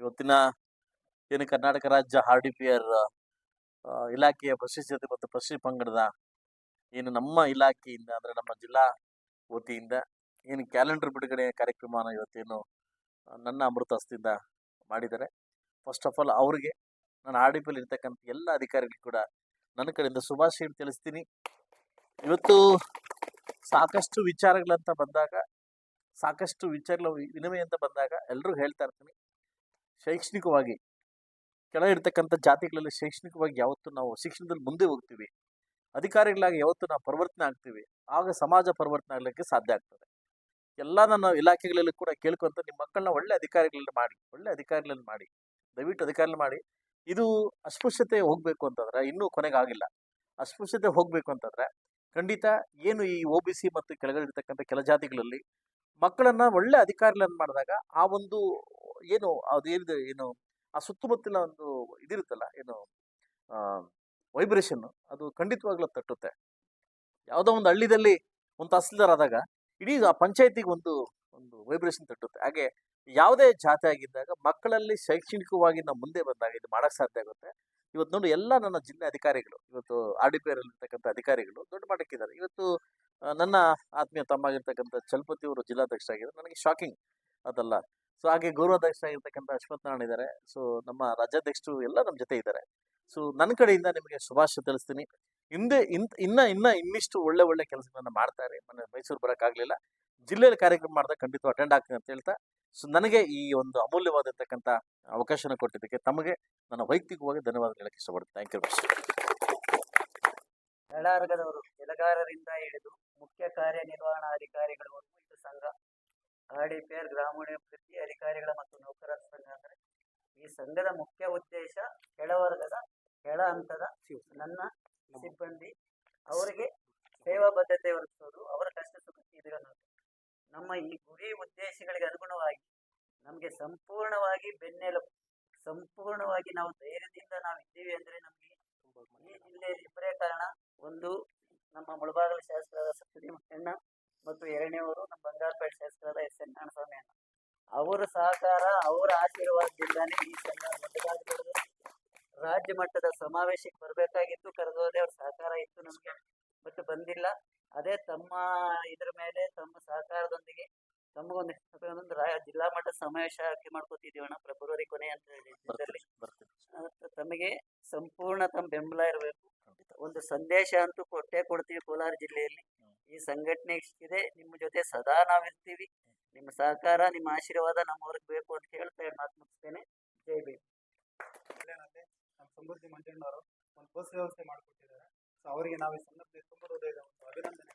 ಇವತ್ತಿನ ಏನು ಕರ್ನಾಟಕ ರಾಜ್ಯ RDPR ಇಲಾಖೆಯ ಪ್ರಶಸ್ತಿ ಮತ್ತು ಪ್ರಶಸ್ತಿ ಪಂಗಡದ ಏನು ನಮ್ಮ ಇಲಾಖೆಯಿಂದ ಅಂದ್ರೆ ನಮ್ಮ ಜಿಲ್ಲಾ ವತಿಯಿಂದ ಏನು ಕ್ಯಾಲೆಂಡರ್ ಬಿಡುಗಡೆ ಕಾರ್ಯಕ್ರಮನ ಇವತ್ತೇನು ನನ್ನ ಅಮೃತ ಹಸ್ತದಿಂದ ಮಾಡಿದ್ದಾರೆ. ಫಸ್ಟ್ ಆಫ್ ಆಲ್ ಅವರಿಗೆ ನಾನು RDPR ಇರ್ತಕ್ಕಂಥ ಎಲ್ಲ ಅಧಿಕಾರಿಗಳು ಕೂಡ ನನ್ನ ಕಡೆಯಿಂದ ಶುಭಾಶಯ ತಿಳಿಸ್ತೀನಿ. ಇವತ್ತು ಸಾಕಷ್ಟು ವಿಚಾರಗಳಂತ ಬಂದಾಗ ಸಾಕಷ್ಟು ವಿಚಾರಗಳ ವಿನಿಮಯ ಅಂತ ಬಂದಾಗ ಎಲ್ಲರೂ ಹೇಳ್ತಾ ಇರ್ತೀನಿ, ಶೈಕ್ಷಣಿಕವಾಗಿ ಕೆಳ ಇರ್ತಕ್ಕಂಥ ಜಾತಿಗಳಲ್ಲಿ ಶೈಕ್ಷಣಿಕವಾಗಿ ಯಾವತ್ತು ನಾವು ಶಿಕ್ಷಣದಲ್ಲಿ ಮುಂದೆ ಹೋಗ್ತೀವಿ, ಅಧಿಕಾರಿಗಳಾಗಿ ಯಾವತ್ತು ನಾವು ಪರಿವರ್ತನೆ ಆಗ್ತೀವಿ, ಆಗ ಸಮಾಜ ಪರಿವರ್ತನೆ ಆಗಲಿಕ್ಕೆ ಸಾಧ್ಯ ಆಗ್ತದೆ. ಎಲ್ಲ ನನ್ನ ಇಲಾಖೆಗಳಲ್ಲಿ ಕೂಡ ಕೇಳ್ಕೊಂತ ನಿಮ್ಮ ಮಕ್ಕಳನ್ನ ಒಳ್ಳೆ ಅಧಿಕಾರಿಗಳನ್ನು ಮಾಡಿ ದಯವಿಟ್ಟು ಅಧಿಕಾರಿಗಳು ಮಾಡಿ. ಇದು ಅಸ್ಪೃಶ್ಯತೆ ಹೋಗ್ಬೇಕು ಅಂತಂದ್ರೆ ಇನ್ನೂ ಕೊನೆಗಾಗಿಲ್ಲ. ಅಸ್ಪೃಶ್ಯತೆ ಹೋಗ್ಬೇಕು ಅಂತಂದ್ರೆ ಖಂಡಿತ ಏನು ಈ OBC ಮತ್ತು ಕೆಳಗಡೆ ಇರ್ತಕ್ಕಂಥ ಕೆಲ ಜಾತಿಗಳಲ್ಲಿ ಮಕ್ಕಳನ್ನ ಒಳ್ಳೆ ಅಧಿಕಾರಿಗಳನ್ನು ಮಾಡಿದಾಗ ಆ ಒಂದು ಏನು ಅದು ಏನಿದೆ ಏನು ಆ ಸುತ್ತಮುತ್ತಲಿನ ಒಂದು ಇದಿರುತ್ತಲ್ಲ ಏನು ವೈಬ್ರೇಷನ್ ಅದು ಖಂಡಿತವಾಗ್ಲೂ ತಟ್ಟುತ್ತೆ. ಯಾವುದೋ ಒಂದು ಹಳ್ಳಿದಲ್ಲಿ ಒಂದು ತಹಸೀಲ್ದಾರ್ ಆದಾಗ ಇಡೀ ಆ ಪಂಚಾಯತಿಗೆ ಒಂದು ಒಂದು ವೈಬ್ರೇಷನ್ ತಟ್ಟುತ್ತೆ. ಹಾಗೆ ಯಾವುದೇ ಜಾತಿ ಆಗಿದ್ದಾಗ ಮಕ್ಕಳಲ್ಲಿ ಶೈಕ್ಷಣಿಕವಾಗಿ ನಾವು ಮುಂದೆ ಬಂದಾಗ ಇದು ಮಾಡಕ್ ಸಾಧ್ಯ ಆಗುತ್ತೆ. ಇವತ್ತು ನೋಡಿ ಎಲ್ಲ ನನ್ನ ಜಿಲ್ಲೆ ಅಧಿಕಾರಿಗಳು ಇವತ್ತು RDPR ಇರ್ತಕ್ಕಂಥ ಅಧಿಕಾರಿಗಳು ದೊಡ್ಡ ಮಟ್ಟಕ್ಕಿದ್ದಾರೆ. ಇವತ್ತು ನನ್ನ ಆತ್ಮೀಯ ತಮ್ಮ ಆಗಿರ್ತಕ್ಕಂಥ ಚಲಪತಿ ಅವರು ಜಿಲ್ಲಾಧ್ಯಕ್ಷರಾಗಿದ್ದಾರೆ. ನನಗೆ ಶಾಕಿಂಗ್ ಅದಲ್ಲ. ಸೊ ಹಾಗೆ ಗೌರವಾಧ್ಯಕ್ಷರಾಗಿರ್ತಕ್ಕಂಥ ಅಶ್ವಥ್ ನಾರಾಯಣ ಇದ್ದಾರೆ. ಸೊ ನಮ್ಮ ರಾಜ್ಯಾಧ್ಯಕ್ಷರು ಎಲ್ಲ ನಮ್ಮ ಜೊತೆ ಇದ್ದಾರೆ. ಸೊ ನನ್ನ ಕಡೆಯಿಂದ ನಿಮಗೆ ಶುಭಾಶಯ ತಿಳಿಸ್ತೀನಿ. ಹಿಂದೆ ಇನ್ನಿಷ್ಟು ಒಳ್ಳೆ ಕೆಲಸಗಳನ್ನ ಮಾಡ್ತಾರೆ. ಮೊನ್ನೆ ಮೈಸೂರು ಬರೋಕ್ಕಾಗಲಿಲ್ಲ, ಜಿಲ್ಲೆಯಲ್ಲಿ ಕಾರ್ಯಕ್ರಮ ಮಾಡಿದಾಗ ಖಂಡಿತ ಅಟೆಂಡ್ ಆಗ್ತೀನಿ ಅಂತ ಹೇಳ್ತಾ, ಸೊ ನನಗೆ ಈ ಒಂದು ಅಮೂಲ್ಯವಾದಂತಕ್ಕಂಥ ಅವಕಾಶನ ಕೊಟ್ಟಿದ್ದಕ್ಕೆ ತಮಗೆ ನನ್ನ ವೈಯಕ್ತಿಕವಾಗಿ ಧನ್ಯವಾದ ಹೇಳಕ್ಕೆ ಇಷ್ಟಪಡ್ತೀನಿ. Thank you. ಕೆಳವರ್ಗದವರು ಕೆಲಗಾರರಿಂದ ಹಿಡಿದು ಮುಖ್ಯ ಕಾರ್ಯನಿರ್ವಹಣಾಧಿಕಾರಿಗಳವರೆಗೂ ಇದು ಸಂಘ RDPR ಗ್ರಾಮೀಣಾಭಿವೃದ್ಧಿ ಅಧಿಕಾರಿಗಳ ಮತ್ತು ನೌಕರರ ಸಂಘ. ಅಂದರೆ ಈ ಸಂಘದ ಮುಖ್ಯ ಉದ್ದೇಶ ಕೆಳವರ್ಗದ ಕೆಳ ಹಂತದ ನನ್ನ ಸಿಬ್ಬಂದಿ ಅವರಿಗೆ ಸೇವಾ ಬದ್ಧತೆ ಒದಗಿಸೋದು, ಅವರ ಕಷ್ಟ ಸುಖ ತೀರಿಸೋದು. ನಮ್ಮ ಈ ಗುರಿ ಉದ್ದೇಶಗಳಿಗೆ ಅನುಗುಣವಾಗಿ ನಮಗೆ ಸಂಪೂರ್ಣವಾಗಿ ಬೆನ್ನೆಲುಬು, ಸಂಪೂರ್ಣವಾಗಿ ನಾವು ಧೈರ್ಯದಿಂದ ನಾವು ಇದ್ದೀವಿ ಅಂದ್ರೆ ನಮಗೆ ಈ ಜಿಲ್ಲೆಯಲ್ಲಿ ಇಬ್ಬರೇ ಕಾರಣ. ಒಂದು ನಮ್ಮ ಮುಳಬಾಗಿಲು ಶಾಸಕರಾದ ಸತ್ಯದಿ ಅಣ್ಣ ಮತ್ತು ಎರಡನೇವರು ನಮ್ಮ ಬಂಗಾರಪೇಟೆ ಶಾಸಕರಾದ SN ನಾರಾಯಣಸ್ವಾಮಿ ಅಣ್ಣ. ಅವರ ಸಹಕಾರ, ಅವರ ಆಶೀರ್ವಾದದಿಂದಾನೇ ಈ ಸಂಘ ದೊಡ್ಡದಾಗಬಹುದು. ರಾಜ್ಯ ಮಟ್ಟದ ಸಮಾವೇಶಕ್ಕೆ ಬರಬೇಕಾಗಿತ್ತು, ಕರೆದೋದೆ ಅವ್ರ ಸಹಕಾರ ಇತ್ತು ನಮಗೆ, ಬಟ್ ಬಂದಿಲ್ಲ. ಅದೇ ತಮ್ಮ ಇದ್ರ ಮೇಲೆ ತಮ್ಮ ಸಹಕಾರದೊಂದಿಗೆ ತಮಗೊಂದು ಜಿಲ್ಲಾ ಮಟ್ಟದ ಸಮಾವೇಶ ಆಯ್ಕೆ ಮಾಡ್ಕೋತಿದ್ದೀವಣ್ಣ ಫೆಬ್ರವರಿ ಕೊನೆ ಅಂತ ಹೇಳಿ. ತಮಗೆ ಸಂಪೂರ್ಣ ತಮ್ಮ ಬೆಂಬಲ ಇರಬೇಕು. ಒಂದು ಸಂದೇಶ ಅಂತೂ ಕೊಡ್ತೀವಿ. ಕೋಲಾರ ಜಿಲ್ಲೆಯಲ್ಲಿ ಈ ಸಂಘಟನೆ ಇದೆ, ನಿಮ್ಮ ಜೊತೆ ಸದಾ ನಾವಿರ್ತೀವಿ. ನಿಮ್ಮ ಸಹಕಾರ, ನಿಮ್ಮ ಆಶೀರ್ವಾದ ನಮ್ಮವ್ರಿಗೆ ಬೇಕು ಅಂತ ಹೇಳ್ತಾ ಮಾತು ಮುಗಿಸ್ತೇನೆ. ಜೈ ಭೀಮ್. ನಮ್ಮ ಸಮೃದ್ಧಿ ಮಂಜಣ್ಣವರು ಒಂದು ಬಸ್ ವ್ಯವಸ್ಥೆ ಮಾಡಿಕೊಟ್ಟಿದ್ದಾರೆ. ಸೊ ಅವರಿಗೆ ನಾವು ಈ ಸಂದರ್ಭದಲ್ಲಿ ತುಂಬ ಹೃದಯದ ಒಂದು ಅಭಿನಂದನೆ.